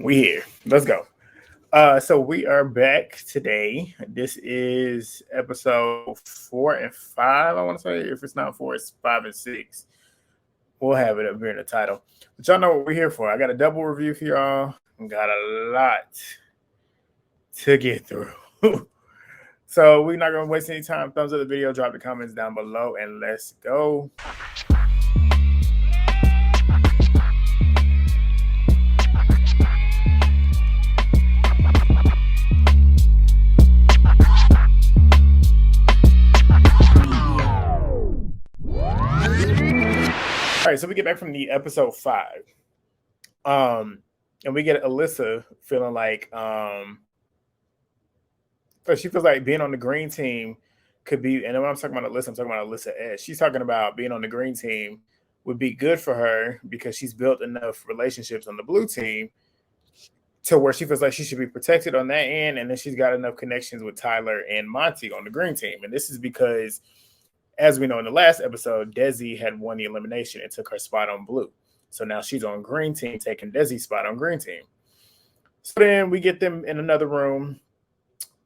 We here. Let's go. So we are back today. This is episode 4 and 5. I want to say if it's not 4, it's 5 and 6. We'll have it up here in the title. But y'all know what we're here for. I got a double review for y'all. Got a lot to get through. So we're not gonna waste any time. Thumbs up the video, drop the comments down below, and let's go. All right, so we get back from the episode 5. And we get Alyssa feeling like she feels like being on the green team could be, and when I'm talking about Alyssa, I'm talking about Alyssa S. She's talking about being on the green team would be good for her because she's built enough relationships on the blue team to where she feels like she should be protected on that end, and then she's got enough connections with Tyler and Monte on the green team. And this is because, as we know in the last episode, Desi had won the elimination and took her spot on blue. So now she's on green team, taking Desi's spot on green team. So then we get them in another room.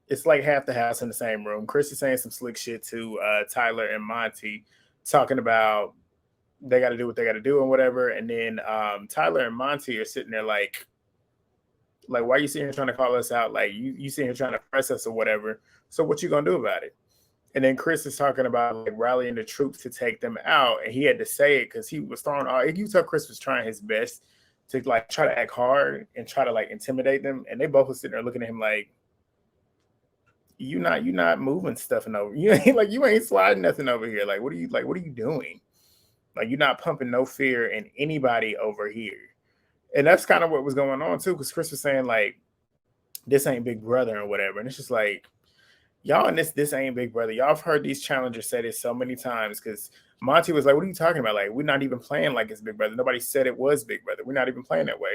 It's like half the house in the same room. Chris is saying some slick shit to Tyler and Monte, talking about they got to do what they got to do and whatever. And then Tyler and Monte are sitting there like, why are you sitting here trying to call us out? Like, you sitting here trying to press us or whatever. So what you going to do about it? And then Chris is talking about like rallying the troops to take them out. And he had to say it because he was throwing all, you tell Chris was trying his best to like try to act hard and try to like intimidate them. And they both were sitting there looking at him like, you not moving stuff over. You ain't sliding nothing over here. What are you doing? Like, you're not pumping no fear in anybody over here. And that's kind of what was going on too, because Chris was saying like, this ain't Big Brother or whatever. And it's just like, y'all, and this ain't Big Brother. Y'all have heard these challengers say this so many times because Monte was like, what are you talking about? Like, we're not even playing like it's Big Brother. Nobody said it was Big Brother. We're not even playing that way.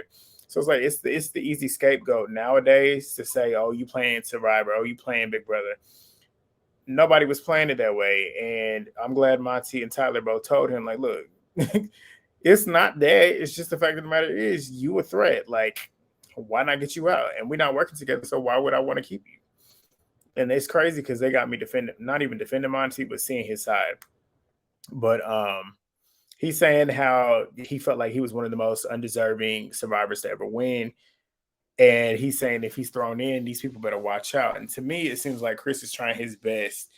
So it's like, it's the easy scapegoat nowadays to say, oh, you playing Survivor. Oh, you playing Big Brother. Nobody was playing it that way. And I'm glad Monte and Tyler both told him, like, look, it's not that. It's just the fact of the matter is you a threat. Like, why not get you out? And we're not working together. So why would I want to keep you? And it's crazy because they got me not even defending Monte, but seeing his side. But he's saying how he felt like he was one of the most undeserving survivors to ever win. And he's saying if he's thrown in, these people better watch out. And to me, it seems like Chris is trying his best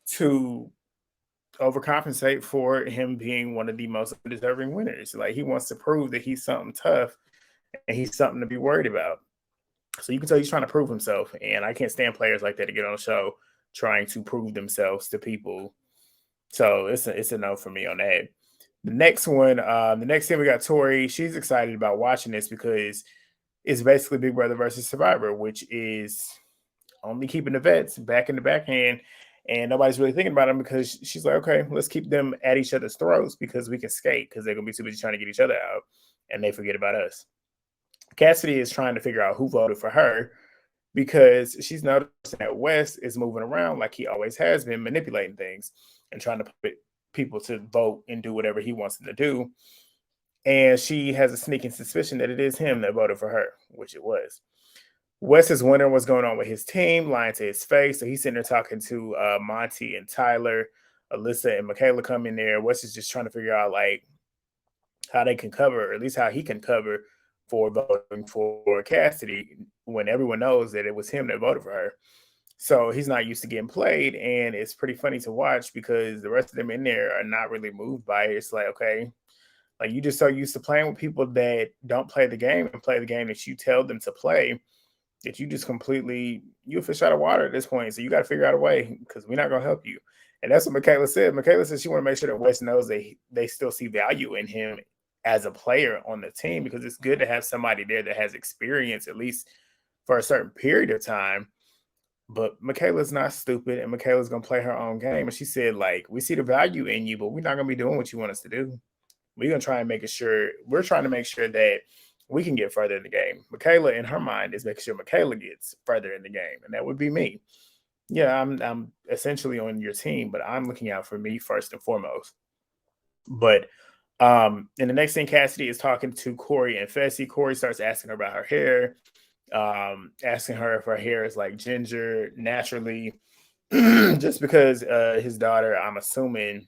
to overcompensate for him being one of the most undeserving winners. Like, he wants to prove that he's something tough and he's something to be worried about. So you can tell he's trying to prove himself, and I can't stand players like that to get on the show trying to prove themselves to people. So it's a no for me on that. The next one, the next thing we got Tori. She's excited about watching this because it's basically Big Brother versus Survivor, which is only keeping the vets back in the backhand, and nobody's really thinking about them because she's like, okay, let's keep them at each other's throats because we can skate because they're gonna be too busy trying to get each other out, and they forget about us. Cassidy is trying to figure out who voted for her because she's noticing that Wes is moving around like he always has been, manipulating things and trying to put people to vote and do whatever he wants them to do. And she has a sneaking suspicion that it is him that voted for her, which it was. Wes is wondering what's going on with his team, lying to his face. So he's sitting there talking to Monte and Tyler. Alyssa and Michaela come in there. Wes is just trying to figure out like how they can cover, or at least how he can cover for voting for Cassidy when everyone knows that it was him that voted for her. So he's not used to getting played, and it's pretty funny to watch because the rest of them in there are not really moved by it. It's like, okay, like, you just so used to playing with people that don't play the game and play the game that you tell them to play that you just completely, you a fish out of water at this point. So you got to figure out a way because we're not going to help you. And that's what Michaela said. Michaela said she want to make sure that Wes knows that they still see value in him as a player on the team because it's good to have somebody there that has experience, at least for a certain period of time. But Michaela's not stupid, and Michaela's going to play her own game. And she said, like, we see the value in you, but we're not going to be doing what you want us to do. We're going to try and we're trying to make sure that we can get further in the game. Michaela, in her mind, is making sure Michaela gets further in the game, and that would be me. Yeah, I'm essentially on your team, but I'm looking out for me first and foremost. But And the next thing, Cassidy is talking to Cory and Fessy. Cory starts asking her about her hair, asking her if her hair is like ginger naturally, just because his daughter, I'm assuming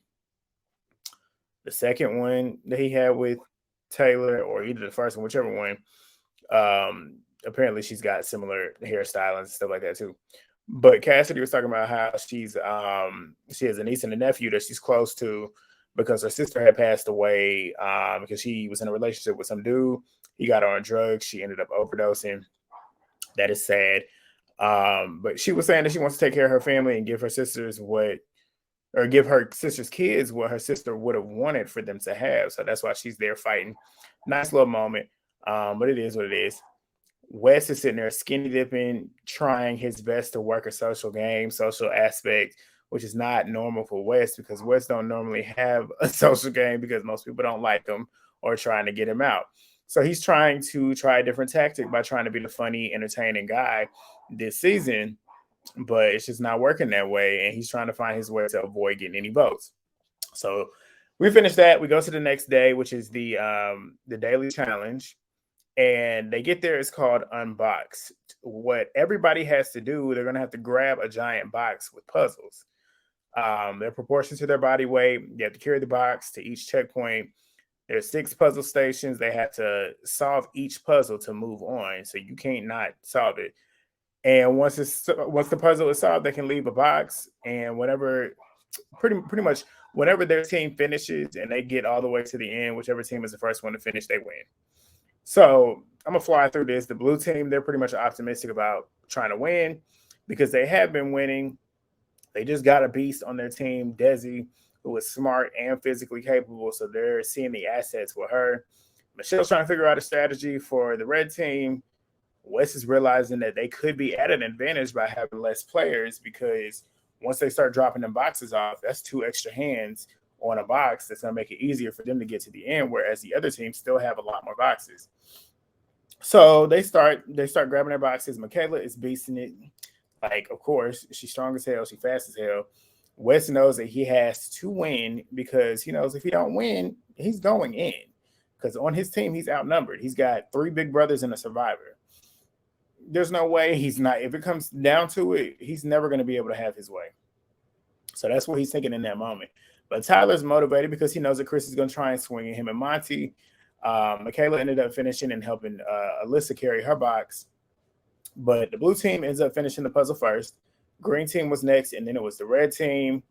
the second one that he had with Taylor, or either the first one, whichever one, apparently she's got similar hairstyles and stuff like that too. But Cassidy was talking about how she has a niece and a nephew that she's close to because her sister had passed away because she was in a relationship with some dude. He got her on drugs. She ended up overdosing. That is sad. But she was saying that she wants to take care of her family and give her sisters give her sister's kids what her sister would have wanted for them to have. So that's why she's there fighting. Nice little moment. But it is what it is. Wes is sitting there skinny dipping, trying his best to work a social game, social aspect, which is not normal for Wes because Wes don't normally have a social game because most people don't like him or trying to get him out. So he's trying to try a different tactic by trying to be the funny, entertaining guy this season, but it's just not working that way. And he's trying to find his way to avoid getting any votes. So we finish that. We go to the next day, which is the daily challenge. And they get there, it's called Unbox. What everybody has to do, they're going to have to grab a giant box with puzzles. They're proportioned to their body weight. You have to carry the box to each checkpoint. There's 6 puzzle stations. They have to solve each puzzle to move on. So you can't not solve it. And once the puzzle is solved, they can leave a box. And pretty much whenever their team finishes and they get all the way to the end, whichever team is the first one to finish, they win. So I'm going to fly through this. The blue team, they're pretty much optimistic about trying to win because they have been winning. They just got a beast on their team, Desi, who is smart and physically capable. So they're seeing the assets with her. Michelle's trying to figure out a strategy for the red team. Wes is realizing that they could be at an advantage by having less players because once they start dropping them boxes off, that's 2 extra hands on a box that's going to make it easier for them to get to the end, whereas the other teams still have a lot more boxes. So they start grabbing their boxes. Michaela is beasting it. Like, of course, she's strong as hell. She's fast as hell. Wes knows that he has to win because he knows if he don't win, he's going in. Because on his team, he's outnumbered. He's got 3 big brothers and a survivor. There's no way he's not. If it comes down to it, he's never going to be able to have his way. So that's what he's thinking in that moment. But Tyler's motivated because he knows that Chris is going to try and swing at him and Monte. Michaela ended up finishing and helping Alyssa carry her box. But the blue team ends up finishing the puzzle first. Green team was next, and then it was the red team.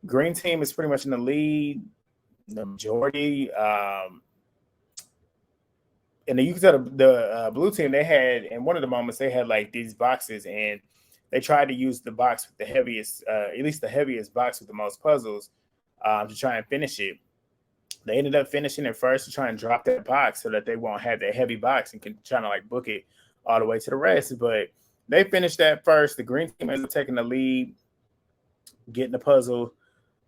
Green team is pretty much in the lead. The majority. And you can tell the blue team, they had, in one of the moments, they had like these boxes, and they tried to use the box with the heaviest, at least the heaviest box with the most puzzles to try and finish it. They ended up finishing it first to try and drop that box so that they won't have that heavy box and can try to like book it all the way to the rest. But they finished that first. The green team ends up taking the lead, getting the puzzle.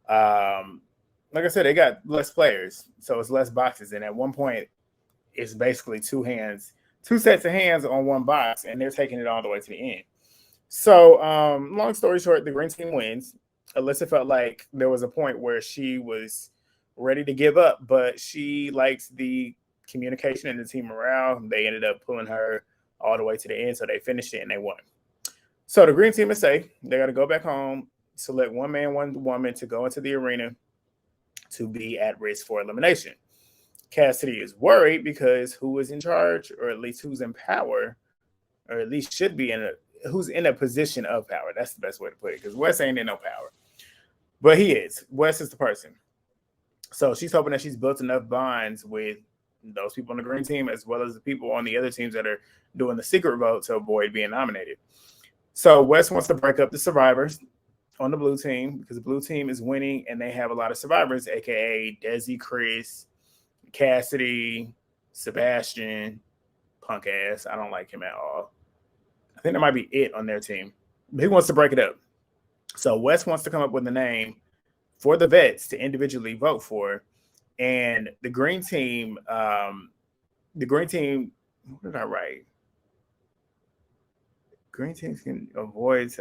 Like I said, they got less players, so it's less boxes. And at one point, it's basically 2 sets of hands on one box, and they're taking it all the way to the end. So, long story short, the green team wins. Alyssa felt like there was a point where she was ready to give up, but she likes the communication and the team morale. They ended up pulling her all the way to the end, so they finished it and they won. So the green team is safe. They got to go back home, select 1 man, 1 woman to go into the arena to be at risk for elimination. Cassidy is worried because who is in charge, or at least who's in power, or at least should be who's in a position of power. That's the best way to put it, because Wes ain't in no power. But he is. Wes is the person. So she's hoping that she's built enough bonds with those people on the green team as well as the people on the other teams that are doing the secret vote to avoid being nominated. So Wes wants to break up the survivors on the blue team because the blue team is winning and they have a lot of survivors, a.k.a. Desi, Chris, Cassidy, Sebastian, punk ass. I don't like him at all. I think that might be it on their team. But he wants to break it up. So Wes wants to come up with a name for the vets to individually vote for. And the green team, what did I write? Green teams can avoid.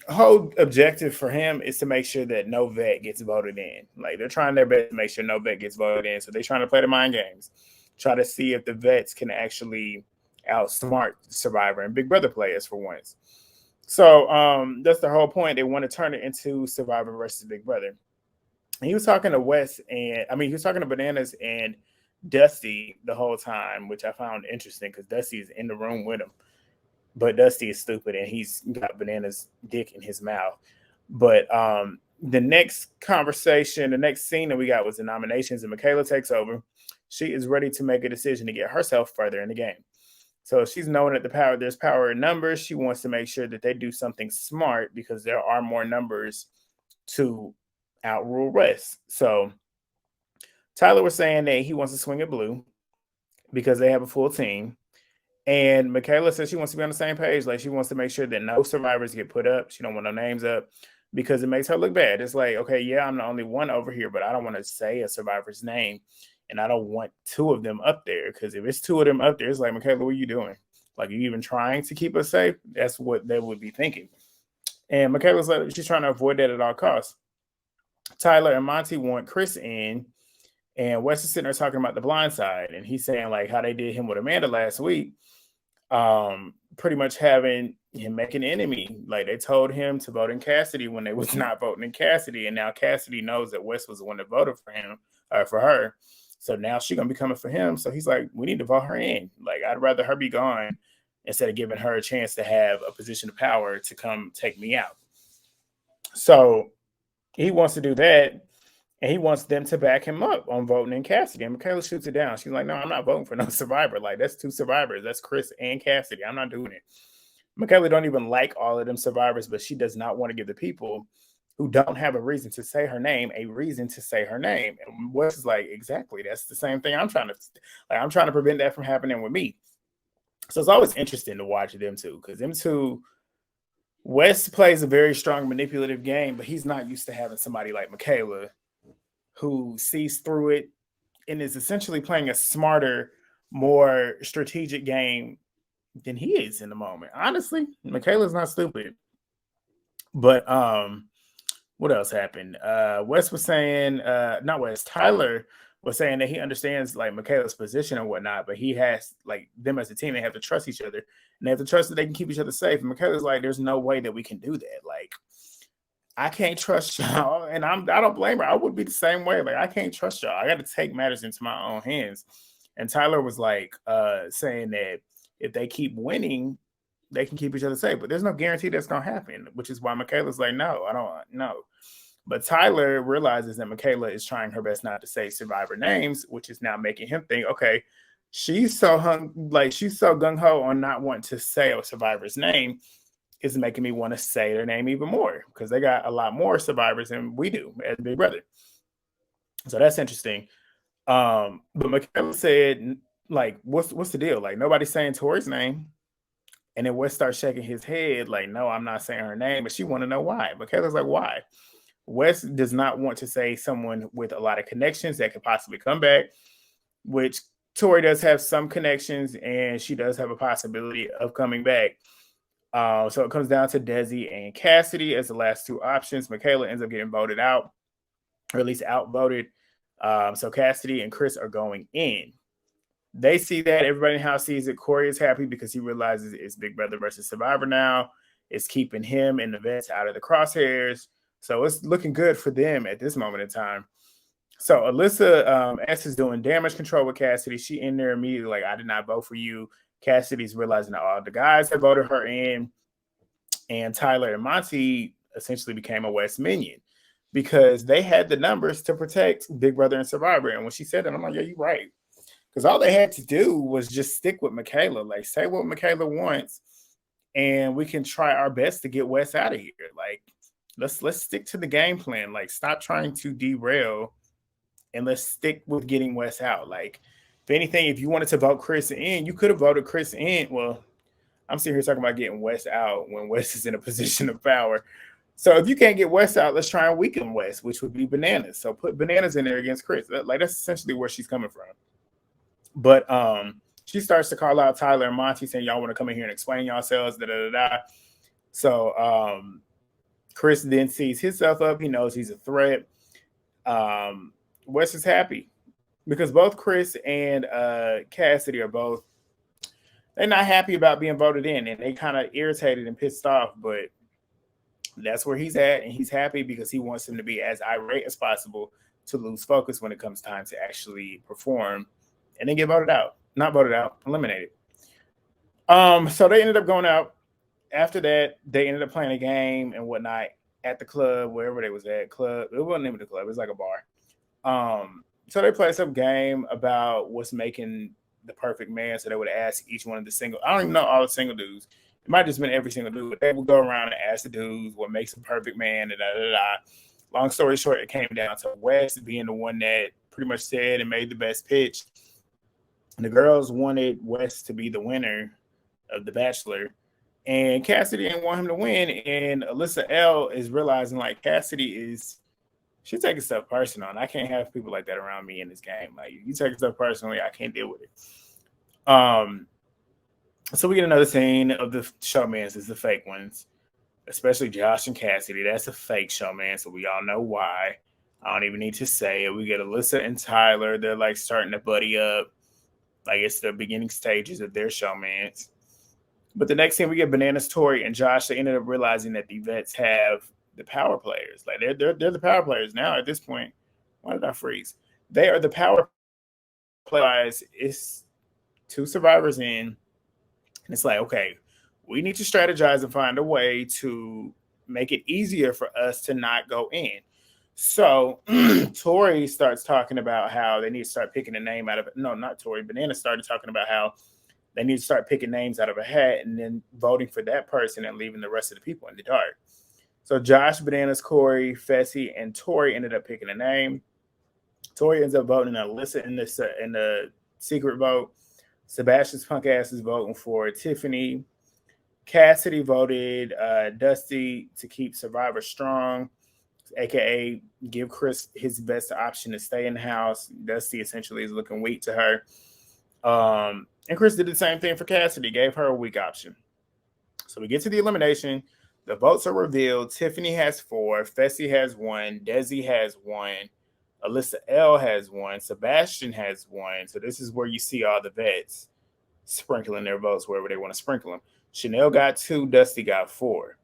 whole objective for him is to make sure that no vet gets voted in. Like they're trying their best to make sure no vet gets voted in. So they're trying to play the mind games, try to see if the vets can actually outsmart Survivor and Big Brother players for once. So that's the whole point. They want to turn it into Survivor versus Big Brother. And he was talking to Wes and he was talking to Bananas and Dusty the whole time, which I found interesting because Dusty is in the room with him. But Dusty is stupid and he's got Bananas' dick in his mouth. But the next conversation, the next scene that we got was the nominations, and Michaela takes over. She is ready to make a decision to get herself further in the game. So she's knowing that there's power in numbers. She wants to make sure that they do something smart because there are more numbers to outrule Wes. So Tyler was saying that he wants to swing at blue because they have a full team. And Michaela says she wants to be on the same page. Like she wants to make sure that no survivors get put up. She don't want no names up because it makes her look bad. It's like, okay, yeah, I'm the only one over here, but I don't want to say a survivor's name. And I don't want two of them up there because if it's two of them up there, it's like, Michaela, what are you doing? Like, are you even trying to keep us safe? That's what they would be thinking. And Michaela's like, she's trying to avoid that at all costs. Tyler and Monte want Chris in, and Wes is sitting there talking about the blind side, and he's saying like how they did him with Amanda last week, pretty much having him make an enemy. Like they told him to vote in Cassidy when they was not voting in Cassidy, and now Cassidy knows that Wes was the one that voted for him, for her. So now she's gonna be coming for him. So he's like, we need to vote her in. Like I'd rather her be gone instead of giving her a chance to have a position of power to come take me out. So he wants to do that, and he wants them to back him up on voting in Cassidy. And Michaela shoots it down. She's like, no, I'm not voting for no survivor. Like, that's two survivors. That's Chris and Cassidy. I'm not doing it. Michaela don't even like all of them survivors, but she does not want to give the people who don't have a reason to say her name a reason to say her name. And Wes is like, exactly. That's the same thing I'm trying to prevent that from happening with me. So it's always interesting to watch them two, because them two, Wes plays a very strong manipulative game, but he's not used to having somebody like Michaela who sees through it and is essentially playing a smarter, more strategic game than he is in the moment. Honestly, Michaela's not stupid. But what else happened? Wes was saying, not Wes, Tyler was saying that he understands like Michaela's position and whatnot, but he has like them as a team, they have to trust each other and they have to trust that they can keep each other safe. And Michaela's like, there's no way that we can do that. Like, I can't trust y'all, and I don't blame her. I would be the same way. Like, I can't trust y'all. I got to take matters into my own hands. And Tyler was like saying that if they keep winning, they can keep each other safe. But there's no guarantee that's gonna happen, which is why Michaela's like, no, I don't know. But Tyler realizes that Michaela is trying her best not to say survivor names, which is now making him think, okay, she's so gung ho on not wanting to say a survivor's name, is making me want to say their name even more because they got a lot more survivors than we do as Big Brother. So that's interesting. But Michaela said, like, what's the deal? Like, nobody's saying Tori's name. And then Wes starts shaking his head, like, no, I'm not saying her name, but she want to know why. Michaela's like, why? Wes does not want to say someone with a lot of connections that could possibly come back, which Tori does have some connections, and she does have a possibility of coming back. So it comes down to Desi and Cassidy as the last two options. Michaela ends up getting voted out, or at least outvoted. So Cassidy and Chris are going in. They see that. Everybody in the house sees it. Cory is happy because he realizes it's Big Brother versus Survivor now. It's keeping him and the vets out of the crosshairs. So it's looking good for them at this moment in time. So Alyssa S is doing damage control with Cassidy. She in there immediately like, I did not vote for you. Cassidy's realizing that all the guys that voted her in, and Tyler and Monte essentially became a Wes minion because they had the numbers to protect Big Brother and Survivor. And when she said that, I'm like, yeah, you're right. Because all they had to do was just stick with Michaela, like say what Michaela wants, and we can try our best to get Wes out of here. Like, let's stick to the game plan. Like, stop trying to derail, and let's stick with getting Wes out. Like, if anything, if you wanted to vote Chris in, you could have voted Chris in. Well, I'm sitting here talking about getting Wes out when Wes is in a position of power. So if you can't get Wes out, let's try and weaken Wes, which would be Bananas. So put Bananas in there against Chris. Like, that's essentially where she's coming from. But she starts to call out Tyler and Monte saying, y'all want to come in here and explain yourselves, da-da-da-da. So Chris then sees himself up. He knows he's a threat. Wes is happy because both Chris and Cassidy are both, they're not happy about being voted in, and they kind of irritated and pissed off, but that's where he's at, and he's happy because he wants him to be as irate as possible to lose focus when it comes time to actually perform and then get voted out. Not voted out, eliminated. So they ended up going out. After that, they ended up playing a game and whatnot at the club, wherever they was at. Club, it wasn't even the club, it was like a bar. So they played some game about what's making the perfect man. So they would ask each one of the single, I don't even know all the single dudes. It might have just been every single dude, but they would go around and ask the dudes what makes a perfect man, and Long story short, it came down to Wes being the one that pretty much said and made the best pitch. And the girls wanted Wes to be the winner of The Bachelor. And Cassidy didn't want him to win. And Alyssa L is realizing, like, she's taking stuff personal. And I can't have people like that around me in this game. Like, you take stuff personally, I can't deal with it. So we get another scene of the showmans. It's the fake ones, especially Josh and Cassidy. That's a fake showman, so we all know why. I don't even need to say it. We get Alyssa and Tyler. They're like starting to buddy up. Like it's the beginning stages of their showmans. But the next thing we get Bananas, Tori, and Josh. They ended up realizing that the vets have the power players. Like they're the power players now at this point. Why did I freeze? They are the power players. It's 2 survivors in. And it's like, okay, we need to strategize and find a way to make it easier for us to not go in. So Tori starts talking about how they need to start picking a name out of it. No, not Tori. Banana started talking about how they need to start picking names out of a hat and then voting for that person and leaving the rest of the people in the dark. So Josh, Bananas, Cory, Fessy, and Tori ended up picking a name. Tori ends up voting Alyssa in the secret vote. Sebastian's punk ass is voting for Tiffany. Cassidy voted Dusty to keep Survivor strong, aka give Chris his best option to stay in the house. Dusty essentially is looking weak to her. And Chris did the same thing for Cassidy, gave her a weak option. So we get to the elimination. The votes are revealed. Tiffany has 4. Fessy has 1. Desi has 1. Alyssa L has 1. Sebastian has 1. So this is where you see all the vets sprinkling their votes wherever they want to sprinkle them. Chanelle got 2. Dusty got 4.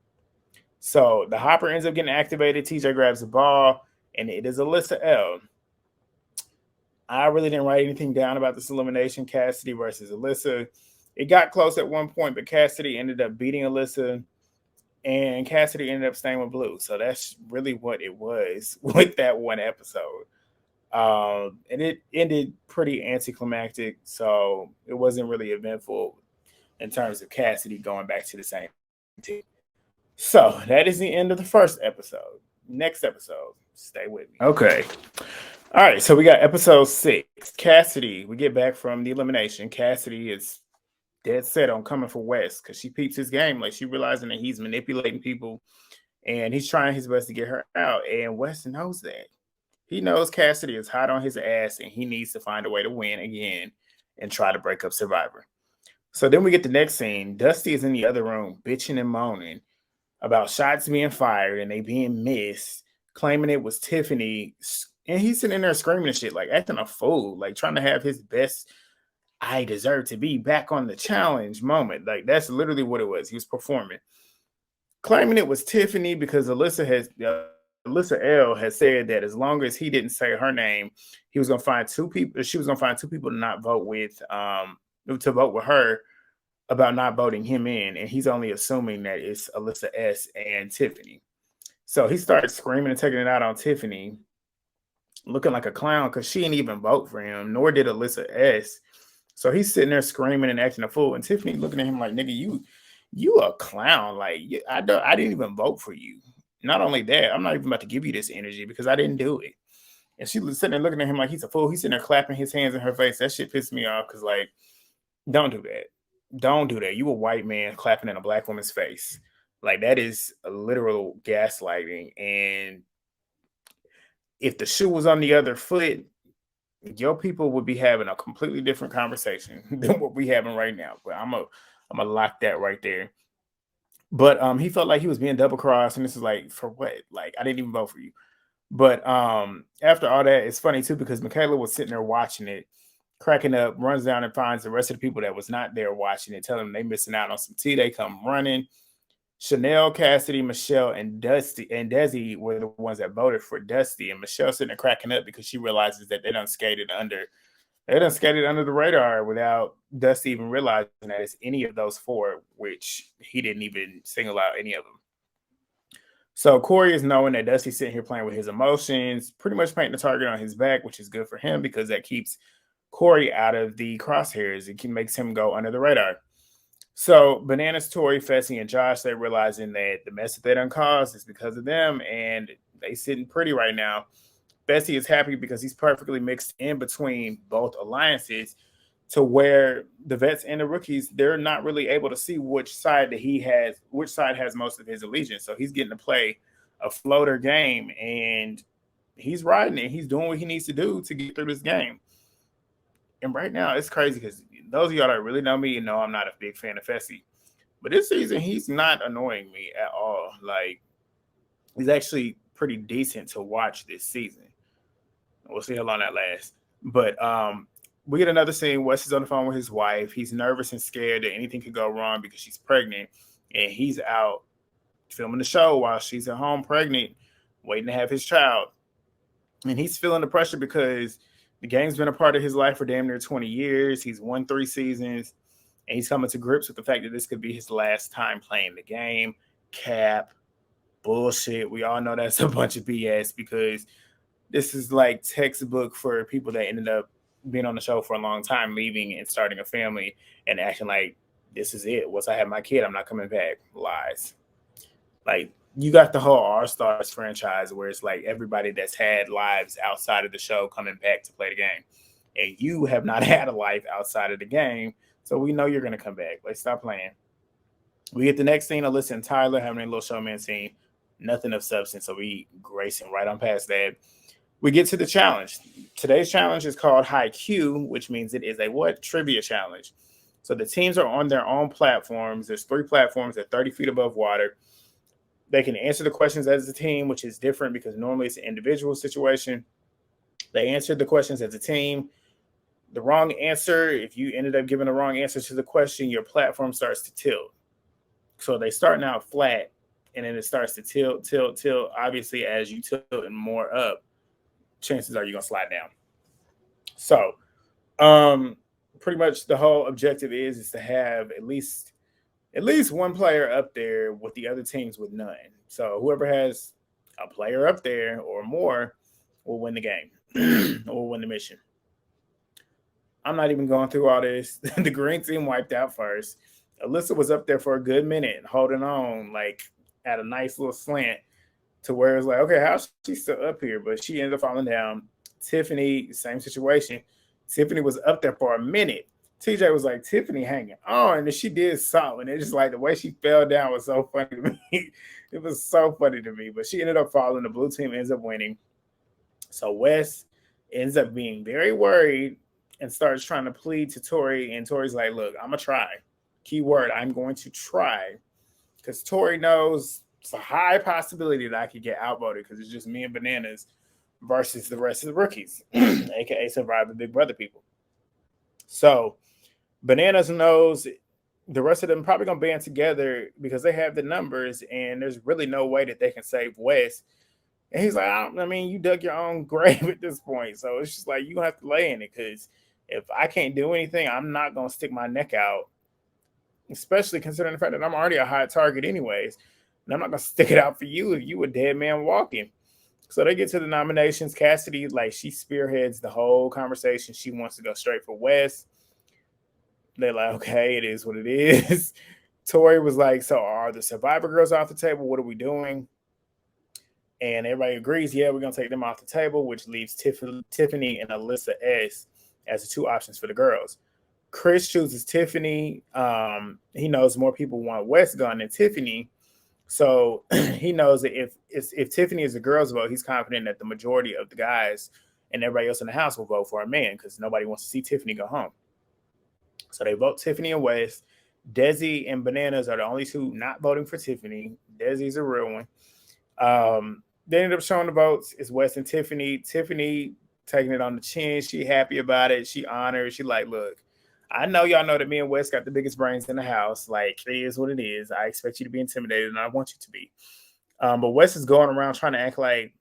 So the hopper ends up getting activated. TJ grabs the ball, and it is Alyssa L. I really didn't write anything down about this elimination, Cassidy versus Alyssa. It got close at one point, but Cassidy ended up beating Alyssa, and Cassidy ended up staying with Blue. So that's really what it was with that one episode. And it ended pretty anticlimactic, so it wasn't really eventful in terms of Cassidy going back to the same team. So that is the end of the first episode. Next episode, stay with me. Okay. All right, so we got episode 6. Cassidy, we get back from the elimination. Cassidy is dead set on coming for Wes because she peeps his game. Like, she realizing that he's manipulating people and he's trying his best to get her out. And Wes knows that. He knows Cassidy is hot on his ass and he needs to find a way to win again and try to break up Survivor. So then we get the next scene. Dusty is in the other room bitching and moaning about shots being fired and they being missed, claiming it was Tiffany. And he's sitting in there screaming and shit, like acting a fool, like trying to have his best I deserve to be back on the challenge moment. Like that's literally what it was. He was performing. Claiming it was Tiffany because Alyssa L has said that as long as he didn't say her name, he was gonna find 2 people. She was gonna find 2 people to not vote with, to vote with her about not voting him in, and he's only assuming that it's Alyssa S and Tiffany. So he started screaming and taking it out on Tiffany, looking like a clown because she didn't even vote for him, nor did Alyssa S. So he's sitting there screaming and acting a fool, and Tiffany looking at him like, "Nigga, you a clown. Like I didn't even vote for you. Not only that, I'm not even about to give you this energy because I didn't do it." And she was sitting there looking at him like he's a fool. He's sitting there clapping his hands in her face. That shit pissed me off because, like, don't do that. Don't do that. You a white man clapping in a black woman's face. Like, that is a literal gaslighting. And if the shoe was on the other foot, your people would be having a completely different conversation than what we having right now. But I'm gonna lock that right there. But he felt like he was being double crossed, and this is like, for what? Like, I didn't even vote for you. But after all that, it's funny too because Michaela was sitting there watching it, cracking up, runs down and finds the rest of the people that was not there watching it, telling them they missing out on some tea. They come running. Chanelle, Cassidy, Michele, and Desi were the ones that voted for Dusty. And Michelle sitting there cracking up because she realizes that they done skated under the radar without Dusty even realizing that it's any of those four, which he didn't even single out any of them. So Cory is knowing that Dusty's sitting here playing with his emotions, pretty much painting the target on his back, which is good for him because that keeps Cory out of the crosshairs. It makes him go under the radar. So Bananas, Tori, Fessy, and Josh, they're realizing that the mess that they done caused is because of them, and they sitting pretty right now. Fessy is happy because he's perfectly mixed in between both alliances to where the vets and the rookies, they're not really able to see which side has most of his allegiance. So he's getting to play a floater game, and he's riding it. He's doing what he needs to do to get through this game. And right now, it's crazy because those of y'all that really know me know I'm not a big fan of Fessy. But this season, he's not annoying me at all. Like, he's actually pretty decent to watch this season. We'll see how long that lasts. But we get another scene. Wes is on the phone with his wife. He's nervous and scared that anything could go wrong because she's pregnant. And he's out filming the show while she's at home pregnant, waiting to have his child. And he's feeling the pressure because the game's been a part of his life for damn near 20 years. He's won 3 seasons. And he's coming to grips with the fact that this could be his last time playing the game. Cap. Bullshit. We all know that's a bunch of BS because this is like textbook for people that ended up being on the show for a long time, leaving and starting a family and acting like this is it. Once I have my kid, I'm not coming back. Lies. Like, you got the whole All-Stars franchise where it's like everybody that's had lives outside of the show coming back to play the game. And you have not had a life outside of the game, so we know you're going to come back. Like, stop playing. We get the next scene, Alyssa and Tyler having a little showman scene. Nothing of substance, so we racing right on past that. We get to the challenge. Today's challenge is called High Q, which means it is a what? Trivia challenge. So the teams are on their own platforms. There's 3 platforms at 30 feet above water. They can answer the questions as a team, which is different because normally it's an individual situation. They answered the questions as a team. The wrong answer, if you ended up giving the wrong answer to the question, your platform starts to tilt. So they starting out flat, and then it starts to tilt. Obviously, as you tilt and more up, chances are you're going to slide down. So pretty much the whole objective is to have at least one player up there with the other teams with none. So whoever has a player up there or more will win the game or win the mission. I'm not even going through all this. The green team wiped out first. Alyssa was up there for a good minute, holding on like at a nice little slant to where it's like, okay, how's she still up here? But she ended up falling down. Tiffany, same situation. Tiffany was up there for a minute. TJ was like, Tiffany hanging on, and then she did something. It's just like the way she fell down was so funny to me. It was so funny to me. But she ended up falling. The blue team ends up winning. So Wes ends up being very worried and starts trying to plead to Tori. And Tori's like, look, I'm going to try. Keyword, I'm going to try. Because Tori knows it's a high possibility that I could get outvoted because it's just me and Bananas versus the rest of the rookies, a.k.a. Survivor Big Brother people. So Bananas knows the rest of them probably going to band together because they have the numbers, and there's really no way that they can save Wes. And he's like, I mean, you dug your own grave at this point. So it's just like, you have to lay in it because if I can't do anything, I'm not going to stick my neck out, especially considering the fact that I'm already a high target anyways. And I'm not going to stick it out for you if you a dead man walking. So they get to the nominations. Cassidy, like, she spearheads the whole conversation. She wants to go straight for Wes. They're like, okay, it is what it is. Tori was like, so are the Survivor girls off the table? What are we doing? And everybody agrees, yeah, we're going to take them off the table, which leaves Tiffany and Alyssa S as the 2 options for the girls. Chris chooses Tiffany. He knows more people want Wes gone than Tiffany. So he knows that if Tiffany is a girl's vote, he's confident that the majority of the guys and everybody else in the house will vote for a man because nobody wants to see Tiffany go home. So they vote Tiffany and Wes. Desi and Bananas are the only two not voting for Tiffany. Desi's a real one. They ended up showing the votes. It's Wes and Tiffany. Tiffany taking it on the chin. She happy about it. She honored. She like, look, I know y'all know that me and Wes got the biggest brains in the house. Like, it is what it is. I expect you to be intimidated, and I want you to be. But Wes is going around trying to act like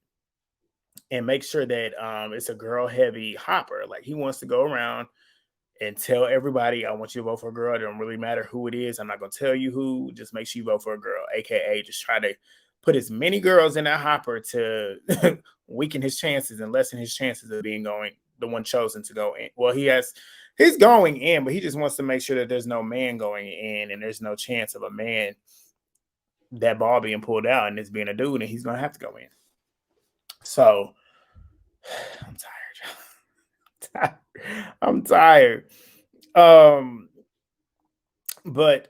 and make sure that it's a girl heavy hopper. Like, he wants to go around and tell everybody, I want you to vote for a girl. It don't really matter who it is. I'm not going to tell you who. Just make sure you vote for a girl, AKA just try to put as many girls in that hopper to weaken his chances and lessen his chances of being the one chosen to go in. Well, he's going in, but he just wants to make sure that there's no man going in and there's no chance of a man, that ball being pulled out and it's being a dude and he's going to have to go in. So I'm tired. I'm tired. But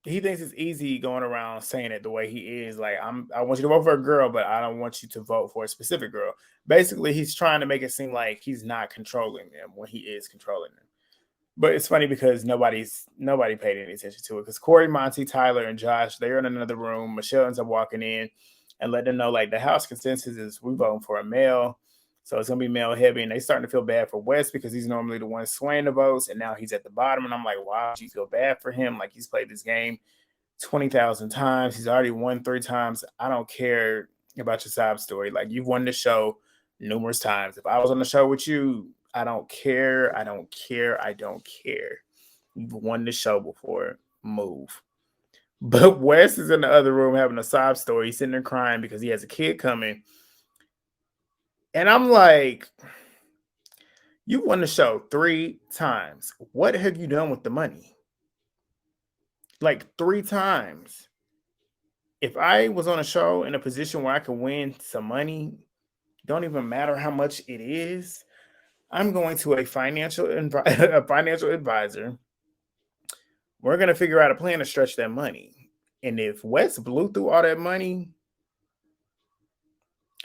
he thinks it's easy going around saying it the way he is. Like, I want you to vote for a girl, but I don't want you to vote for a specific girl. Basically, he's trying to make it seem like he's not controlling them when he is controlling them. But it's funny because nobody paid any attention to it. Because Cory, Monte, Tyler, and Josh, they're in another room. Michele ends up walking in and letting them know, like, the house consensus is we voting for a male. So it's going to be male heavy. And they starting to feel bad for Wes because he's normally the one swaying the votes. And now he's at the bottom. And I'm like, wow, you feel bad for him? Like, he's played this game 20,000 times. He's already won 3 times. I don't care about your sob story. Like, you've won the show numerous times. If I was on the show with you, I don't care. I don't care. I don't care. You've won the show before. Move. But Wes is in the other room having a sob story. He's sitting there crying because he has a kid coming. And I'm like, you won the show 3 times. What have you done with the money? Like, 3 times. If I was on a show in a position where I could win some money, don't even matter how much it is, I'm going to a financial advisor. We're going to figure out a plan to stretch that money. And if Wes blew through all that money,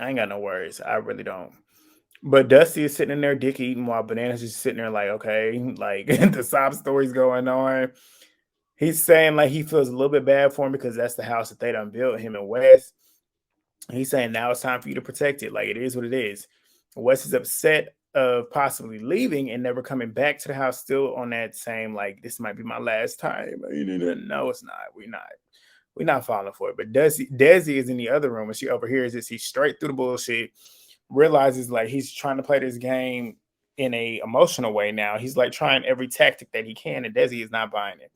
I ain't got no worries. I really don't. But Dusty is sitting in there dick eating while Bananas is sitting there like, okay, like the sob story's going on. He's saying like he feels a little bit bad for him because that's the house that they done built, him and Wes. He's saying now it's time for you to protect it. Like, it is what it is. Wes is upset of possibly leaving and never coming back to the house, still on that same, like, this might be my last time. No, it's not. We're not falling for it. But Desi is in the other room and she overhears this. He's straight through the bullshit, realizes like he's trying to play this game in a emotional way now. He's like trying every tactic that he can, and Desi is not buying it.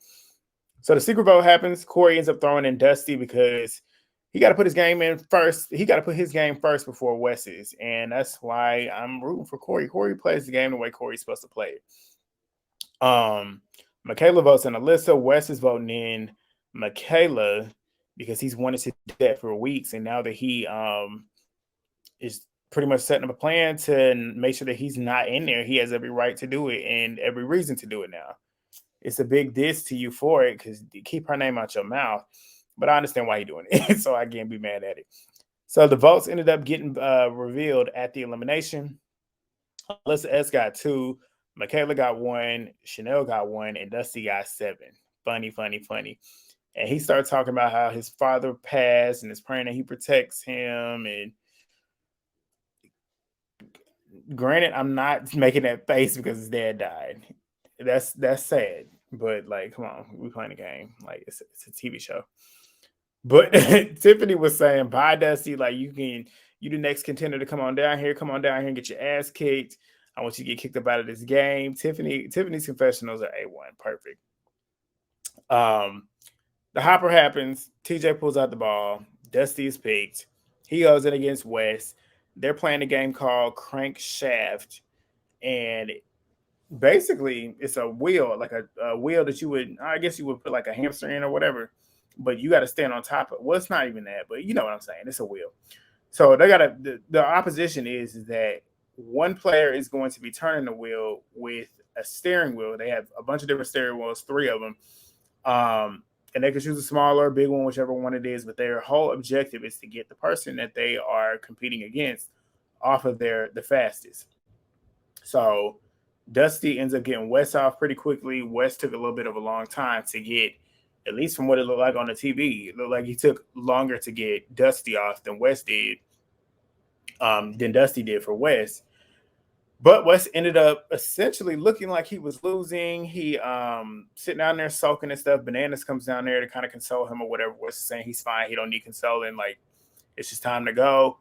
So the secret vote happens. Cory ends up throwing in Dusty because he got to put his game in first. He got to put his game first before Wes's. And that's why I'm rooting for Cory. Cory plays the game the way Cory's supposed to play it. Michaela votes in Alyssa. Wes is voting in Michaela because he's wanted to do that for weeks. And now that he is pretty much setting up a plan to make sure that he's not in there, he has every right to do it and every reason to do it now. It's a big diss to you for it because you keep her name out your mouth. But I understand why you're doing it, so I can't be mad at it. So the votes ended up getting revealed at the elimination. Alyssa S got 2, Michaela got 1, Chanelle got 1, and Dusty got 7. Funny. And he started talking about how his father passed and is praying that he protects him. And granted, I'm not making that face because his dad died. That's sad. But like, come on, we playing a game. Like, it's a TV show. But Tiffany was saying, bye, Dusty. Like, you the next contender to come on down here and get your ass kicked. I want you to get kicked up out of this game. Tiffany's confessionals are A1. Perfect. The hopper happens. TJ pulls out the ball. Dusty is picked. He goes in against Wes. They're playing a game called Crankshaft. And basically, it's a wheel, like a wheel that you would put like a hamster in or whatever. But you got to stand on top of. Well, it's not even that, but you know what I'm saying. It's a wheel. So they got the opposition is that one player is going to be turning the wheel with a steering wheel. They have a bunch of different steering wheels, 3 of them, and they can choose a smaller, big one, whichever one it is. But their whole objective is to get the person that they are competing against off of the fastest. So Dusty ends up getting Wes off pretty quickly. Wes took a little bit of a long time to get, at least from what it looked like on the TV, it looked like he took longer to get Dusty off than Wes did, than Dusty did for Wes. But Wes ended up essentially looking like he was losing. He sitting down there sulking and stuff. Bananas comes down there to kind of console him or whatever. Wes is saying he's fine. He don't need consoling. Like, it's just time to go.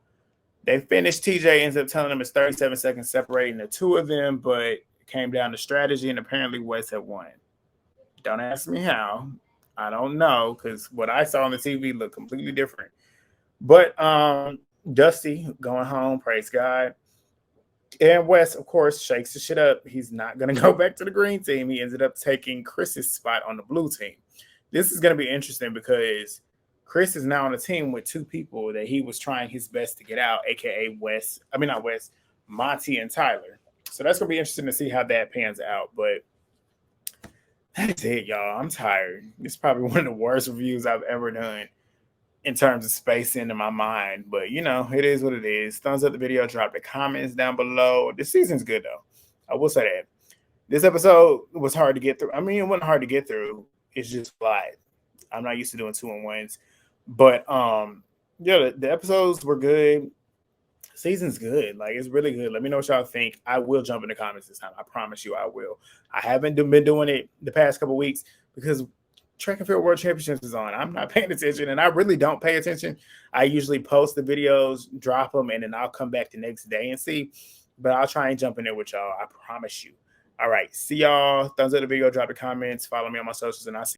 They finished. TJ ends up telling them it's 37 seconds separating the two of them, but it came down to strategy, and apparently Wes had won. Don't ask me how. I don't know, because what I saw on the TV looked completely different. But Dusty going home, praise God. And Wes, of course, shakes the shit up. He's not going to go back to the green team. He ended up taking Chris's spot on the blue team. This is going to be interesting because Chris is now on a team with two people that he was trying his best to get out, a.k.a. Wes. I mean, not Wes, Monte and Tyler. So that's going to be interesting to see how that pans out. But that's it, y'all. I'm tired. It's probably one of the worst reviews I've ever done in terms of spacing in my mind. But, you know, it is what it is. Thumbs up the video. Drop the comments down below. This season's good, though. I will say that. This episode was hard to get through. I mean, it wasn't hard to get through. It's just live. I'm not used to doing 2-on-1s. But, yeah, the episodes were good. Season's good. Like, it's really good. Let me know what y'all think. I will jump in the comments this time. I promise you I will. I haven't been doing it the past couple weeks because Track and Field World Championships is on. I'm not paying attention, and I really don't pay attention. I usually post the videos, drop them, and then I'll come back the next day and see. But I'll try and jump in there with y'all. I promise you. All right. See y'all. Thumbs up the video. Drop the comments. Follow me on my socials, and I'll see